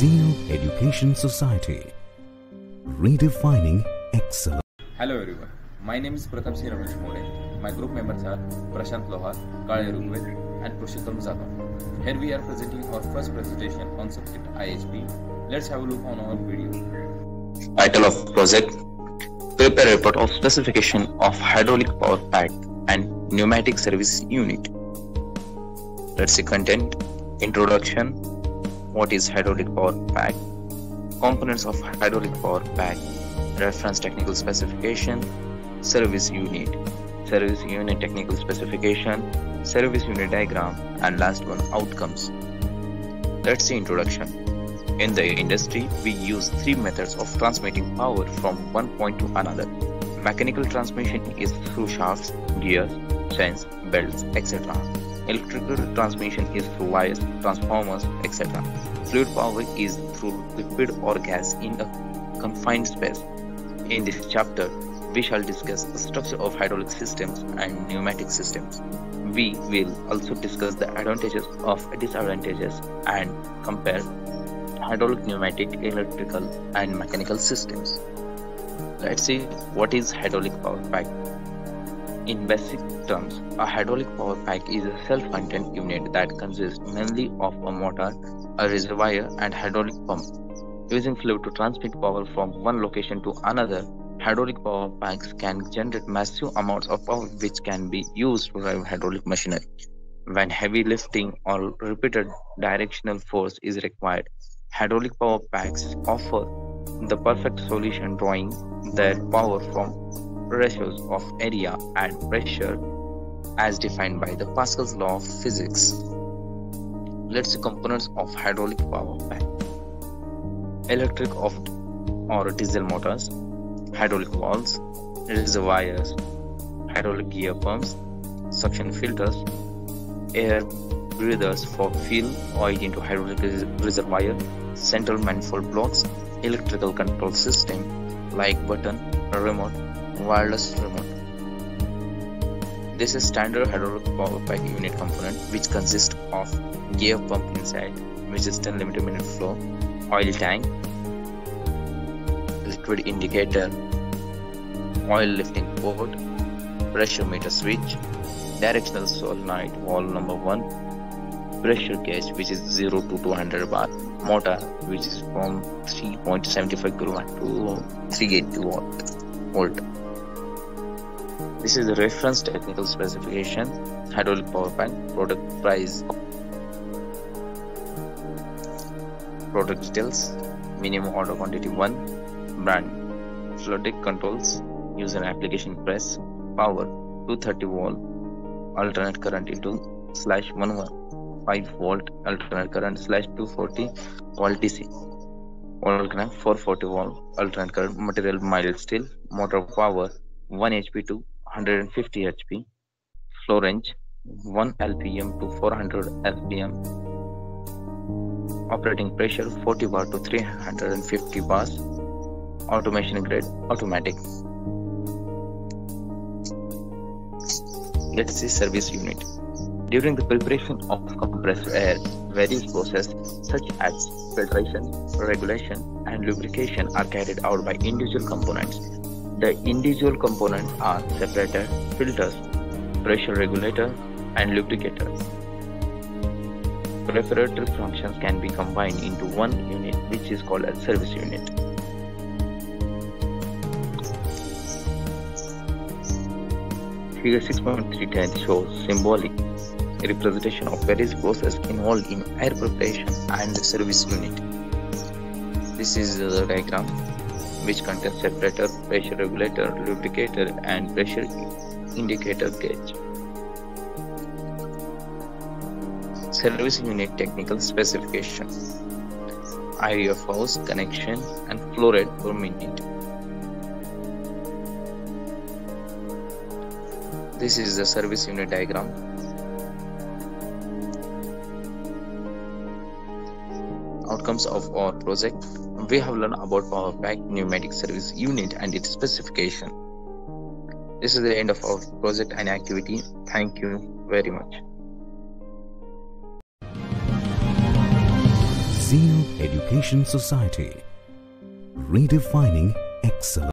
Zeal Education Society, redefining excellence. Hello everyone, my name is Pratap Singh Ramesh More. My group members are Prashant Lohar, Kale Rugved and Purushottam Jadhav. Here we are presenting our first presentation on subject IHP. Let's have a look on our video. Title of project: Prepare a report of specification of hydraulic power pack and pneumatic service unit. Let's see content. Introduction. What is hydraulic power pack? Components of hydraulic power pack. Reference technical specification. Service unit. Service unit technical specification. Service unit diagram, and last one, outcomes. Let's see introduction. In the industry, we use three methods of transmitting power from one point to another. Mechanical transmission is through shafts, gears, chains, belts, etc. Electrical transmission is through wires, transformers, etc. Fluid power is through liquid or gas in a confined space. In this chapter, we shall discuss the structure of hydraulic systems and pneumatic systems. We will also discuss the advantages of disadvantages and compare hydraulic, pneumatic, electrical and mechanical systems. Let's see what is hydraulic power pack. In basic terms, a hydraulic power pack is a self-contained unit that consists mainly of a motor, a reservoir and hydraulic pump. Using fluid to transmit power from one location to another, hydraulic power packs can generate massive amounts of power which can be used to drive hydraulic machinery. When heavy lifting or repeated directional force is required, hydraulic power packs offer the perfect solution, drawing their power from ratios of area and pressure as defined by the Pascal's law of physics. Let's see components of hydraulic power pack. Electric or diesel motors, hydraulic valves, reservoirs, hydraulic gear pumps, suction filters, air breathers for fuel oil into hydraulic reservoir, central manifold blocks, electrical control system like button, remote, wireless remote. This is standard hydraulic power pack unit component which consists of gear pump inside, which is 10 limited minute flow, oil tank, liquid indicator, oil lifting port, pressure meter switch, directional solenoid valve number 1, pressure gauge which is 0 to 200 bar, motor which is from 3.75 kW to 380 volt. This is the reference technical specification, hydraulic power pack, product price, product details, minimum order quantity 1, brand, flooding controls, user and application press, power 230 volt, alternate current into /1 5 volt, alternate current /240 volt DC, oil crank 440 volt, alternate current, material mild steel, motor power 1 HP to 150 HP, flow range 1 LPM to 400 LPM, operating pressure 40 bar to 350 bars, automation grade automatic. Let's see service unit. During the preparation of compressed air, various processes such as filtration, regulation and lubrication are carried out by individual components. The individual components are separator, filters, pressure regulator and lubricators. Preparatory functions can be combined into one unit which is called a service unit. Figure 6.310 shows symbolic representation of various processes involved in air preparation and the service unit. This is the diagram which contains separator, pressure regulator, lubricator and pressure indicator gauge. Service unit technical specification: area of hose, connection and flow rate per minute. This is the service unit diagram. Outcomes of our project: we have learned about power pack, pneumatic service unit and its specification. This is the end of our project and activity. Thank you very much. Zeal Education Society. Redefining excellence.